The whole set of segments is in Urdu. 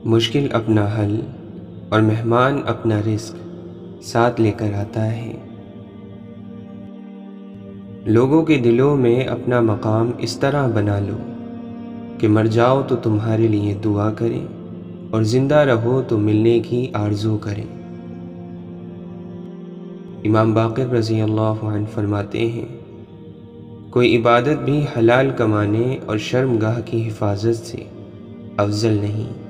مشکل اپنا حل اور مہمان اپنا رزق ساتھ لے کر آتا ہے۔ لوگوں کے دلوں میں اپنا مقام اس طرح بنا لو کہ مر جاؤ تو تمہارے لیے دعا کریں اور زندہ رہو تو ملنے کی آرزو کریں۔ امام باقر رضی اللہ عنہ فرماتے ہیں، کوئی عبادت بھی حلال کمانے اور شرمگاہ کی حفاظت سے افضل نہیں۔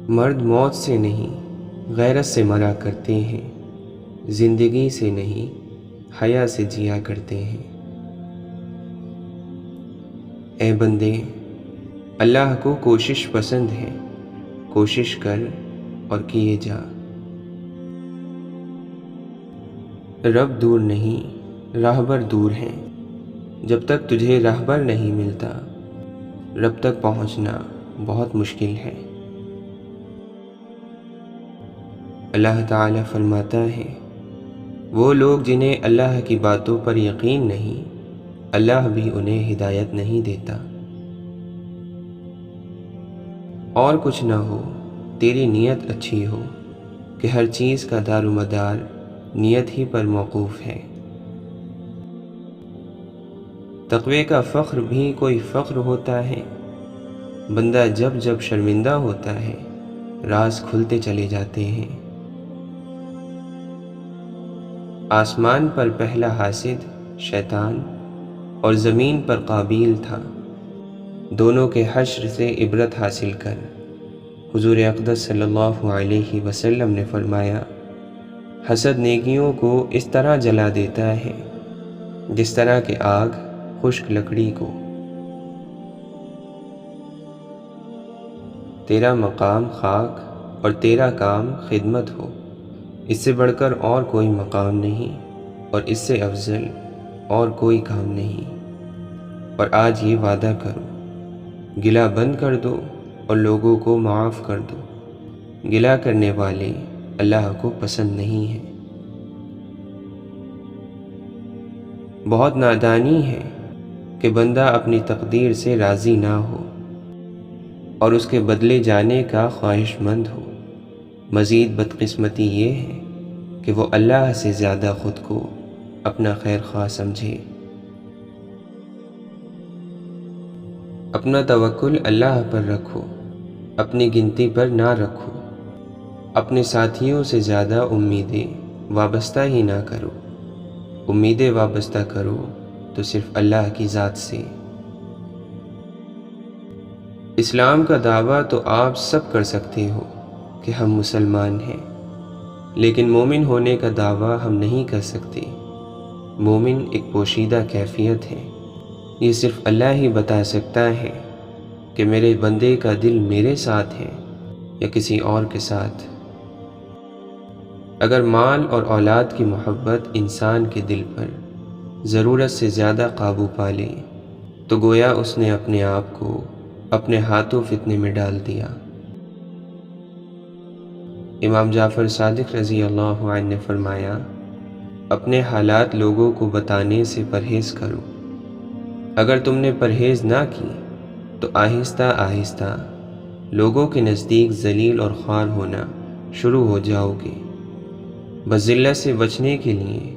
مرد موت سے نہیں غیرت سے مرا کرتے ہیں، زندگی سے نہیں حیا سے جیا کرتے ہیں۔ اے بندے، اللہ کو کوشش پسند ہے، کوشش کر اور کیے جا۔ رب دور نہیں راہبر دور ہیں، جب تک تجھے راہبر نہیں ملتا رب تک پہنچنا بہت مشکل ہے۔ اللہ تعالیٰ فرماتا ہے، وہ لوگ جنہیں اللہ کی باتوں پر یقین نہیں، اللہ بھی انہیں ہدایت نہیں دیتا۔ اور کچھ نہ ہو، تیری نیت اچھی ہو کہ ہر چیز کا دار و مدار نیت ہی پر موقوف ہے۔ تقوی کا فخر بھی کوئی فخر ہوتا ہے؟ بندہ جب جب شرمندہ ہوتا ہے راز کھلتے چلے جاتے ہیں۔ آسمان پر پہلا حاسد شیطان اور زمین پر قابیل تھا، دونوں کے حشر سے عبرت حاصل کر حضور اقدس صلی اللہ علیہ وسلم نے فرمایا، حسد نیکیوں کو اس طرح جلا دیتا ہے جس طرح کہ آگ خشک لکڑی کو۔ تیرا مقام خاک اور تیرا کام خدمت ہو، اس سے بڑھ کر اور کوئی مقام نہیں اور اس سے افضل اور کوئی کام نہیں۔ اور آج یہ وعدہ کرو، گلہ بند کر دو اور لوگوں کو معاف کر دو، گلہ کرنے والے اللہ کو پسند نہیں ہیں۔ بہت نادانی ہے کہ بندہ اپنی تقدیر سے راضی نہ ہو اور اس کے بدلے جانے کا خواہش مند ہو۔ مزید بدقسمتی یہ ہے کہ وہ اللہ سے زیادہ خود کو اپنا خیر خواہ سمجھے۔ اپنا توکل اللہ پر رکھو، اپنی گنتی پر نہ رکھو۔ اپنے ساتھیوں سے زیادہ امیدیں وابستہ ہی نہ کرو، امیدیں وابستہ کرو تو صرف اللہ کی ذات سے۔ اسلام کا دعویٰ تو آپ سب کر سکتے ہو کہ ہم مسلمان ہیں، لیکن مومن ہونے کا دعویٰ ہم نہیں کر سکتے۔ مومن ایک پوشیدہ کیفیت ہے، یہ صرف اللہ ہی بتا سکتا ہے کہ میرے بندے کا دل میرے ساتھ ہے یا کسی اور کے ساتھ۔ اگر مال اور اولاد کی محبت انسان کے دل پر ضرورت سے زیادہ قابو پا لے تو گویا اس نے اپنے آپ کو اپنے ہاتھوں فتنے میں ڈال دیا۔ امام جعفر صادق رضی اللہ عنہ نے فرمایا، اپنے حالات لوگوں کو بتانے سے پرہیز کرو، اگر تم نے پرہیز نہ کی تو آہستہ آہستہ لوگوں کے نزدیک ذلیل اور خوار ہونا شروع ہو جاؤ گے۔ بس ذلت سے بچنے کے لیے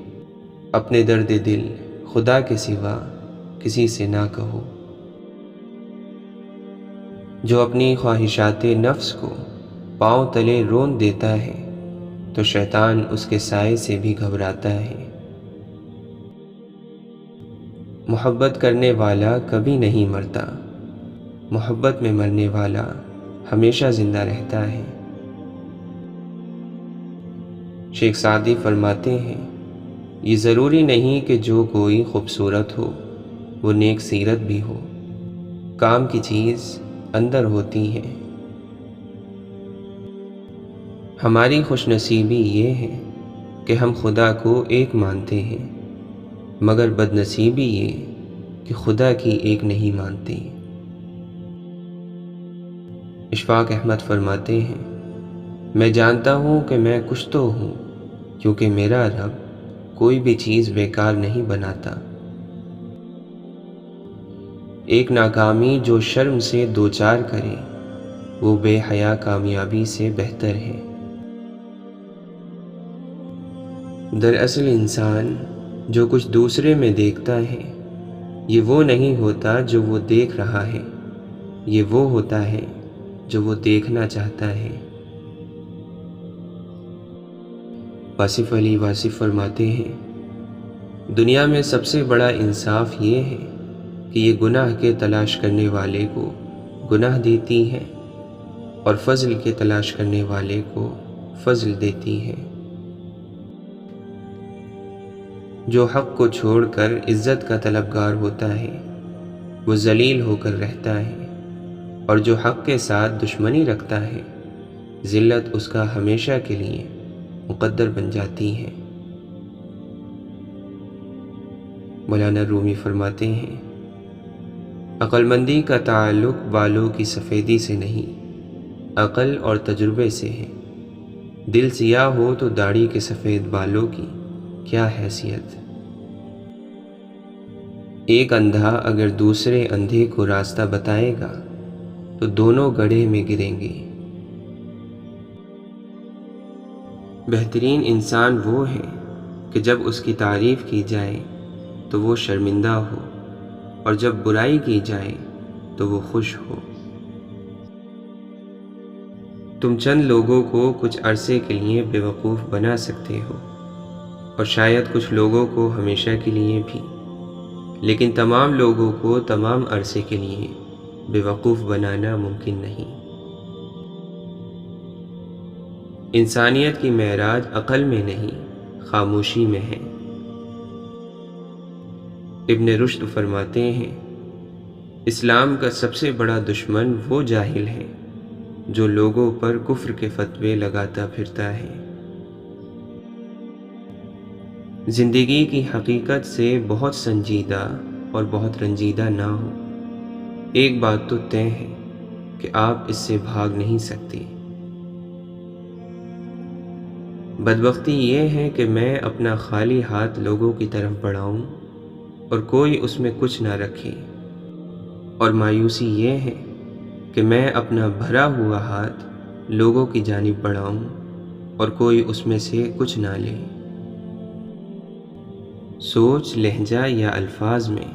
اپنے درد دل خدا کے سوا کسی سے نہ کہو۔ جو اپنی خواہشات نفس کو پاؤں تلے رون دیتا ہے تو شیطان اس کے سائے سے بھی گھبراتا ہے۔ محبت کرنے والا کبھی نہیں مرتا، محبت میں مرنے والا ہمیشہ زندہ رہتا ہے۔ شیخ سعدی فرماتے ہیں، یہ ضروری نہیں کہ جو کوئی خوبصورت ہو وہ نیک سیرت بھی ہو، کام کی چیز اندر ہوتی ہے۔ ہماری خوش نصیبی یہ ہے کہ ہم خدا کو ایک مانتے ہیں، مگر بد نصیبی یہ کہ خدا کی ایک نہیں مانتے۔ اشفاق احمد فرماتے ہیں، میں جانتا ہوں کہ میں کچھ تو ہوں، کیونکہ میرا رب کوئی بھی چیز بیکار نہیں بناتا۔ ایک ناکامی جو شرم سے دوچار کرے وہ بے حیا کامیابی سے بہتر ہے۔ دراصل انسان جو کچھ دوسرے میں دیکھتا ہے یہ وہ نہیں ہوتا جو وہ دیکھ رہا ہے، یہ وہ ہوتا ہے جو وہ دیکھنا چاہتا ہے۔ واصف علی واصف فرماتے ہیں، دنیا میں سب سے بڑا انصاف یہ ہے کہ یہ گناہ کے تلاش کرنے والے کو گناہ دیتی ہے اور فضل کے تلاش کرنے والے کو فضل دیتی ہے۔ جو حق کو چھوڑ کر عزت کا طلبگار ہوتا ہے وہ ذلیل ہو کر رہتا ہے، اور جو حق کے ساتھ دشمنی رکھتا ہے ذلت اس کا ہمیشہ کے لیے مقدر بن جاتی ہے۔ مولانا رومی فرماتے ہیں، عقل مندی کا تعلق بالوں کی سفیدی سے نہیں، عقل اور تجربے سے ہے۔ دل سیاہ ہو تو داڑھی کے سفید بالوں کی کیا حیثیت۔ ایک اندھا اگر دوسرے اندھے کو راستہ بتائے گا تو دونوں گڑھے میں گریں گے۔ بہترین انسان وہ ہے کہ جب اس کی تعریف کی جائے تو وہ شرمندہ ہو، اور جب برائی کی جائے تو وہ خوش ہو۔ تم چند لوگوں کو کچھ عرصے کے لیے بے وقوف بنا سکتے ہو، اور شاید کچھ لوگوں کو ہمیشہ کے لیے بھی، لیکن تمام لوگوں کو تمام عرصے کے لیے بے وقوف بنانا ممکن نہیں۔ انسانیت کی معراج عقل میں نہیں خاموشی میں ہے۔ ابن رشد فرماتے ہیں، اسلام کا سب سے بڑا دشمن وہ جاہل ہے جو لوگوں پر کفر کے فتوے لگاتا پھرتا ہے۔ زندگی کی حقیقت سے بہت سنجیدہ اور بہت رنجیدہ نہ ہو۔ ایک بات تو طے ہے کہ آپ اس سے بھاگ نہیں سکتے۔ بدبختی یہ ہے کہ میں اپنا خالی ہاتھ لوگوں کی طرف بڑھاؤں اور کوئی اس میں کچھ نہ رکھے، اور مایوسی یہ ہے کہ میں اپنا بھرا ہوا ہاتھ لوگوں کی جانب بڑھاؤں اور کوئی اس میں سے کچھ نہ لے۔ سوچ، لہجہ یا الفاظ میں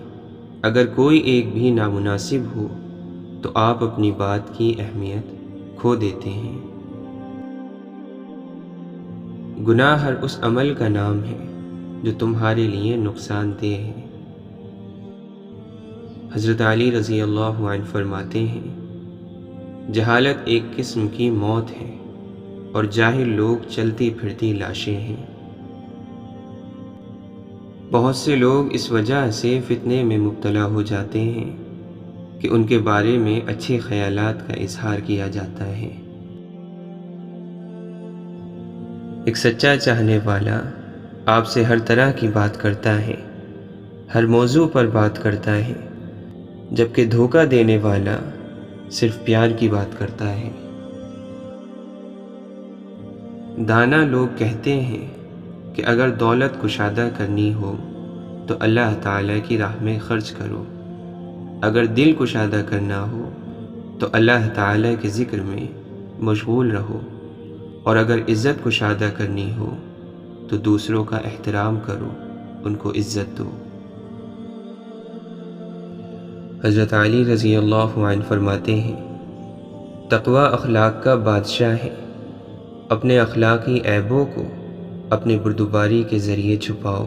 اگر کوئی ایک بھی نامناسب ہو تو آپ اپنی بات کی اہمیت کھو دیتے ہیں۔ گناہ ہر اس عمل کا نام ہے جو تمہارے لیے نقصان دہ ہے۔ حضرت علی رضی اللہ عنہ فرماتے ہیں، جہالت ایک قسم کی موت ہے اور جاہل لوگ چلتی پھرتی لاشیں ہیں۔ بہت سے لوگ اس وجہ سے فتنے میں مبتلا ہو جاتے ہیں کہ ان کے بارے میں اچھے خیالات کا اظہار کیا جاتا ہے۔ ایک سچا چاہنے والا آپ سے ہر طرح کی بات کرتا ہے، ہر موضوع پر بات کرتا ہے، جبکہ دھوکہ دینے والا صرف پیار کی بات کرتا ہے۔ دانا لوگ کہتے ہیں کہ اگر دولت کشادہ کرنی ہو تو اللہ تعالیٰ کی راہ میں خرچ کرو، اگر دل کشادہ کرنا ہو تو اللہ تعالیٰ کے ذکر میں مشغول رہو، اور اگر عزت کشادہ کرنی ہو تو دوسروں کا احترام کرو، ان کو عزت دو۔ حضرت علی رضی اللہ عنہ فرماتے ہیں، تقوی اخلاق کا بادشاہ ہے، اپنے اخلاقی عیبوں کو اپنے بردباری کے ذریعے چھپاؤ،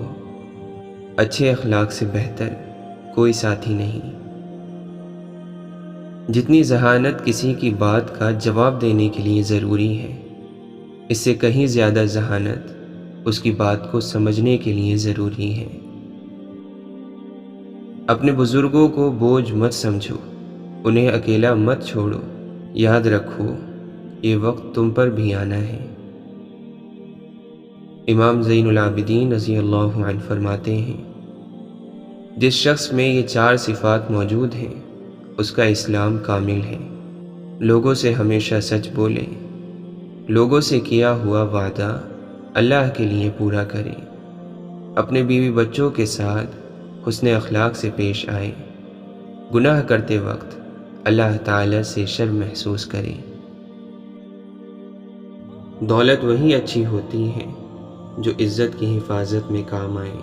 اچھے اخلاق سے بہتر کوئی ساتھی نہیں۔ جتنی ذہانت کسی کی بات کا جواب دینے کے لیے ضروری ہے، اس سے کہیں زیادہ ذہانت اس کی بات کو سمجھنے کے لیے ضروری ہے۔ اپنے بزرگوں کو بوجھ مت سمجھو، انہیں اکیلا مت چھوڑو، یاد رکھو یہ وقت تم پر بھی آنا ہے۔ امام زین العابدین رضی اللہ عنہ فرماتے ہیں، جس شخص میں یہ 4 صفات موجود ہیں اس کا اسلام کامل ہے۔ لوگوں سے ہمیشہ سچ بولے، لوگوں سے کیا ہوا وعدہ اللہ کے لیے پورا کرے، اپنے بیوی بچوں کے ساتھ حسن اخلاق سے پیش آئے، گناہ کرتے وقت اللہ تعالیٰ سے شرم محسوس کرے۔ دولت وہی اچھی ہوتی ہے جو عزت کی حفاظت میں کام آئے۔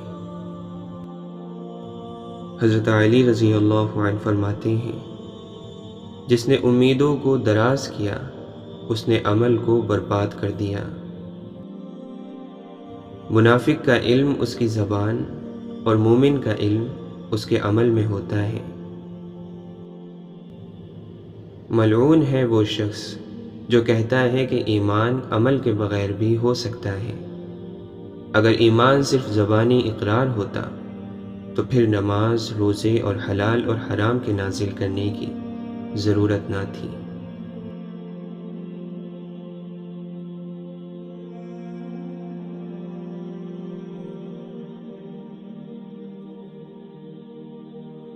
حضرت علی رضی اللہ عنہ فرماتے ہیں، جس نے امیدوں کو دراز کیا اس نے عمل کو برباد کر دیا۔ منافق کا علم اس کی زبان اور مومن کا علم اس کے عمل میں ہوتا ہے۔ ملعون ہے وہ شخص جو کہتا ہے کہ ایمان عمل کے بغیر بھی ہو سکتا ہے۔ اگر ایمان صرف زبانی اقرار ہوتا تو پھر نماز، روزے اور حلال اور حرام کے نازل کرنے کی ضرورت نہ تھی۔